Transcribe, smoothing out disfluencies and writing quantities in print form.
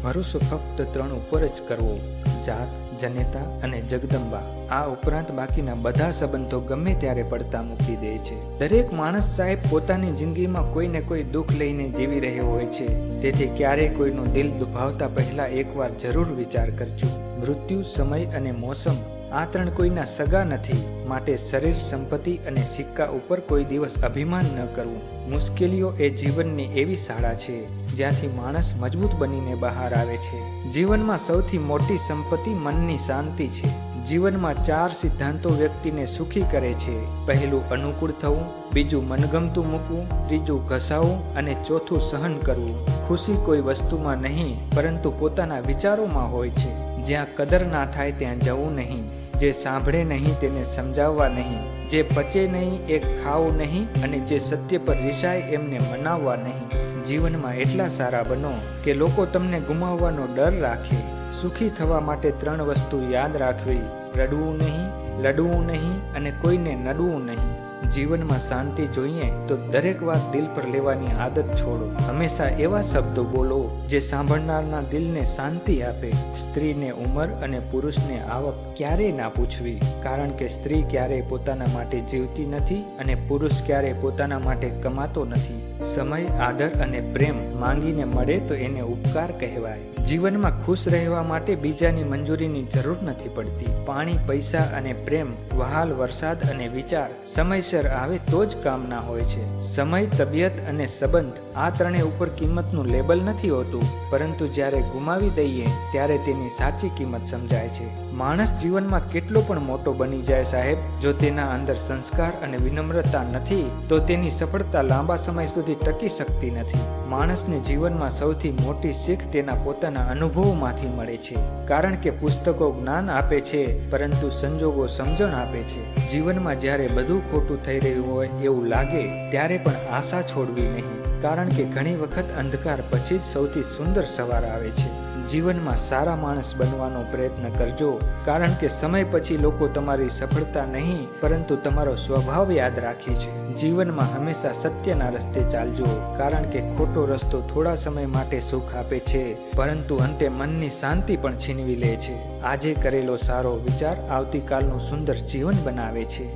ભરોસો ફક્ત 3 ઉપર જ કરવો: જાત, જનેતા અને જગદંબા. આ ઉપરાંત બાકીના બધા સંબંધો ગમે ત્યારે પડતા મૂકી દે છે. દરેક માણસ સાહેબ પોતાની જિંદગીમાં કોઈને કોઈ દુઃખ લઈને જીવી રહ્યો હોય છે. તેથી ક્યારેય કોઈનું દિલ દુભાવતા પહેલા એકવાર જરૂર વિચાર કરજો. મૃત્યુ, સમય અને મોસમ આ 3 કોઈના સગા નથી. માટે શરીર, સંપત્તિ અને સિક્કા ઉપર કોઈ દિવસ અભિમાન ન કરવું. મુશ્કેલીઓ એ જીવનની એવી શાળા છે જ્યાંથી માણસ મજબૂત બનીને બહાર આવે છે. જીવનમાં સૌથી મોટી સંપત્તિ મનની શાંતિ છે. જીવનમાં 4 સિદ્ધાંતો વ્યક્તિને સુખી કરે છે. પહેલું અનુકૂળ થવું, બીજું મનગમતું મૂકવું, ત્રીજું ઘસાવું અને ચોથું સહન કરવું. ખુશી કોઈ વસ્તુમાં નહીં પરંતુ પોતાના વિચારોમાં હોય છે. જ્યાં કદર ના થાય ત્યાં જવું નહીં. જે સાંભળે નહીં તેને સમજાવવા નહીં. જે પચે નહીં એ ખાવું નહીં અને જે સત્ય પર રિસાય એમને મનાવવા નહીં. જીવનમાં એટલા સારા બનો કે લોકો તમને ગુમાવવાનો ડર રાખે. સુખી થવા માટે 3 વસ્તુ યાદ રાખવી: રડવું નહીં, લડવું નહીં અને કોઈને નડવું નહીં. જીવનમાં શાંતિ જોઈએ તો દરેક વાત દિલ પર લેવાની આદત છોડો. હંમેશા એવા શબ્દો બોલો જે સાંભળનારના દિલને શાંતિ આપે. સ્ત્રીને ઉંમર અને પુરુષને આવક ક્યારેય ના પૂછવી, કારણ કે સ્ત્રી ક્યારેય પોતાના માટે જીવતી નથી અને પુરુષ ક્યારેય પોતાના માટે કમાતો નથી. સમય, આદર અને પ્રેમ માંગીને મળે તો એને ઉપકાર કહેવાય. જીવનમાં ખુશ રહેવા માટે બીજાની મંજૂરીની જરૂર નથી પડતી. પાણી, પૈસા અને પ્રેમ, વહાલ, વરસાદ અને વિચાર સમયસર આવે તો જ કામના હોય છે. સમય, તબિયત અને સંબંધ આ 3 ઉપર કિંમતનું લેબલ નથી હોતું, પરંતુ જ્યારે ગુમાવી દઈએ ત્યારે તેની સાચી કિંમત સમજાય છે. માણસ જીવનમાં કેટલો પણ મોટો બની જાય સાહેબ, જો તેના અંદર સંસ્કાર અને વિનમ્રતા નથી તો તેની સફળતા લાંબા સમય સુધી ટકી શકતી નથી. માણસને જીવનમાં સૌથી મોટી શીખ તેના પોતાના અનુભવોમાંથી મળે છે, કારણ કે પુસ્તકો જ્ઞાન આપે છે પરંતુ સંજોગો સમજણ આપે છે. જીવનમાં જ્યારે બધું ખોટું થઈ રહ્યું હોય એવું લાગે ત્યારે પણ આશા છોડવી નહીં, કારણ કે ઘણી વખત અંધકાર પછી જ સૌથી સુંદર સવાર આવે છે. જીવનમાં સારા માણસ બનવાનો પ્રયત્ન કરજો, કારણ કે સમય પછી લોકો તમારી સફળતા નહીં પરંતુ તમારો સ્વભાવ યાદ રાખે છે. જીવનમાં હંમેશા સત્યના રસ્તે ચાલજો, કારણ કે ખોટો રસ્તો થોડા સમય માટે સુખ આપે છે પરંતુ અંતે મનની શાંતિ પણ છીનવી લે છે. આજે કરેલો સારો વિચાર આવતીકાલનું સુંદર જીવન બનાવે છે.